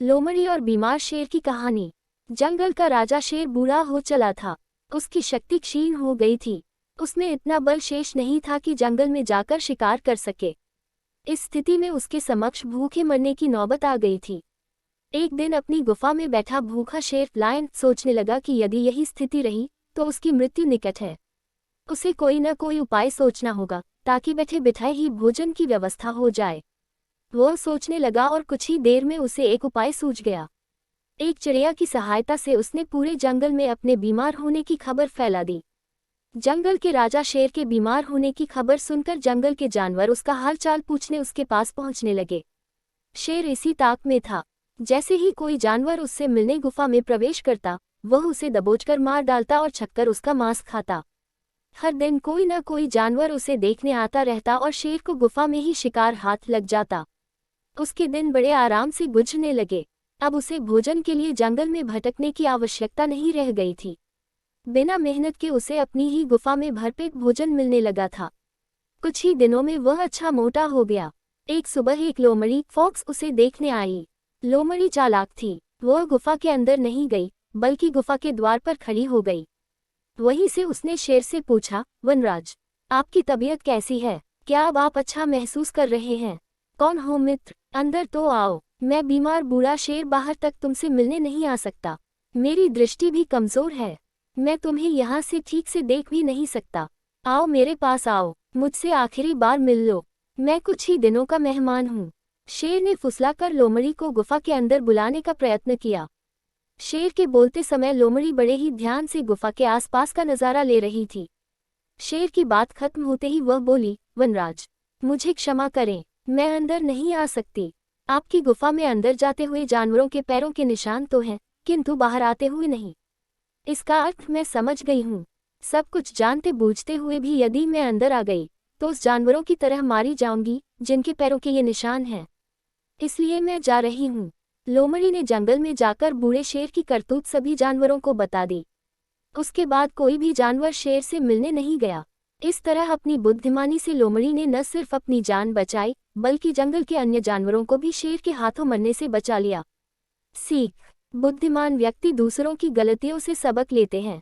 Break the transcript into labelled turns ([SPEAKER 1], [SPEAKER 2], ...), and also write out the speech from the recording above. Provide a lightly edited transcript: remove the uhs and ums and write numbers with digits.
[SPEAKER 1] लोमड़ी और बीमार शेर की कहानी। जंगल का राजा शेर बूढ़ा हो चला था। उसकी शक्ति क्षीण हो गई थी। उसमें इतना बल शेष नहीं था कि जंगल में जाकर शिकार कर सके। इस स्थिति में उसके समक्ष भूखे मरने की नौबत आ गई थी। एक दिन अपनी गुफा में बैठा भूखा शेर लायन सोचने लगा कि यदि यही स्थिति रही तो उसकी मृत्यु निकट है। उसे कोई न कोई उपाय सोचना होगा ताकि बैठे बिठाए ही भोजन की व्यवस्था हो जाए। वह सोचने लगा और कुछ ही देर में उसे एक उपाय सूझ गया। एक चिड़िया की सहायता से उसने पूरे जंगल में अपने बीमार होने की खबर फैला दी। जंगल के राजा शेर के बीमार होने की खबर सुनकर जंगल के जानवर उसका हालचाल पूछने उसके पास पहुंचने लगे। शेर इसी ताक में था। जैसे ही कोई जानवर उससे मिलने गुफा में प्रवेश करता, वह उसे दबोचकर मार डालता और छककर उसका मांस खाता। हर दिन कोई न कोई जानवर उसे देखने आता रहता और शेर को गुफा में ही शिकार हाथ लग जाता। उसके दिन बड़े आराम से गुजरने लगे। अब उसे भोजन के लिए जंगल में भटकने की आवश्यकता नहीं रह गई थी। बिना मेहनत के उसे अपनी ही गुफा में भरपेट भोजन मिलने लगा था। कुछ ही दिनों में वह अच्छा मोटा हो गया। एक सुबह एक लोमड़ी फॉक्स उसे देखने आई। लोमड़ी चालाक थी। वह गुफा के अंदर नहीं गई, बल्कि गुफा के द्वार पर खड़ी हो गई। वहीं से उसने शेर से पूछा, वनराज, आपकी तबीयत कैसी है? क्या अब आप अच्छा महसूस कर रहे हैं? कौन हो मित्र? अंदर तो आओ। मैं बीमार बूढ़ा शेर बाहर तक तुमसे मिलने नहीं आ सकता। मेरी दृष्टि भी कमजोर है। मैं तुम्हें यहाँ से ठीक से देख भी नहीं सकता। आओ मेरे पास आओ, मुझसे आखिरी बार मिल लो। मैं कुछ ही दिनों का मेहमान हूँ। शेर ने फुसलाकर लोमड़ी को गुफा के अंदर बुलाने का प्रयत्न किया। शेर के बोलते समय लोमड़ी बड़े ही ध्यान से गुफा के आसपास का नजारा ले रही थी। शेर की बात खत्म होते ही वह बोली, वनराज, मुझे क्षमा करें, मैं अंदर नहीं आ सकती। आपकी गुफा में अंदर जाते हुए जानवरों के पैरों के निशान तो हैं, किंतु बाहर आते हुए नहीं। इसका अर्थ मैं समझ गई हूँ। सब कुछ जानते बूझते हुए भी यदि मैं अंदर आ गई तो उस जानवरों की तरह मारी जाऊंगी जिनके पैरों के ये निशान हैं। इसलिए मैं जा रही हूँ। लोमड़ी ने जंगल में जाकर बूढ़े शेर की करतूत सभी जानवरों को बता दी। उसके बाद कोई भी जानवर शेर से मिलने नहीं गया। इस तरह अपनी बुद्धिमानी से लोमड़ी ने न सिर्फ अपनी जान बचाई, बल्कि जंगल के अन्य जानवरों को भी शेर के हाथों मरने से बचा लिया। सीख: बुद्धिमान व्यक्ति दूसरों की गलतियों से सबक लेते हैं।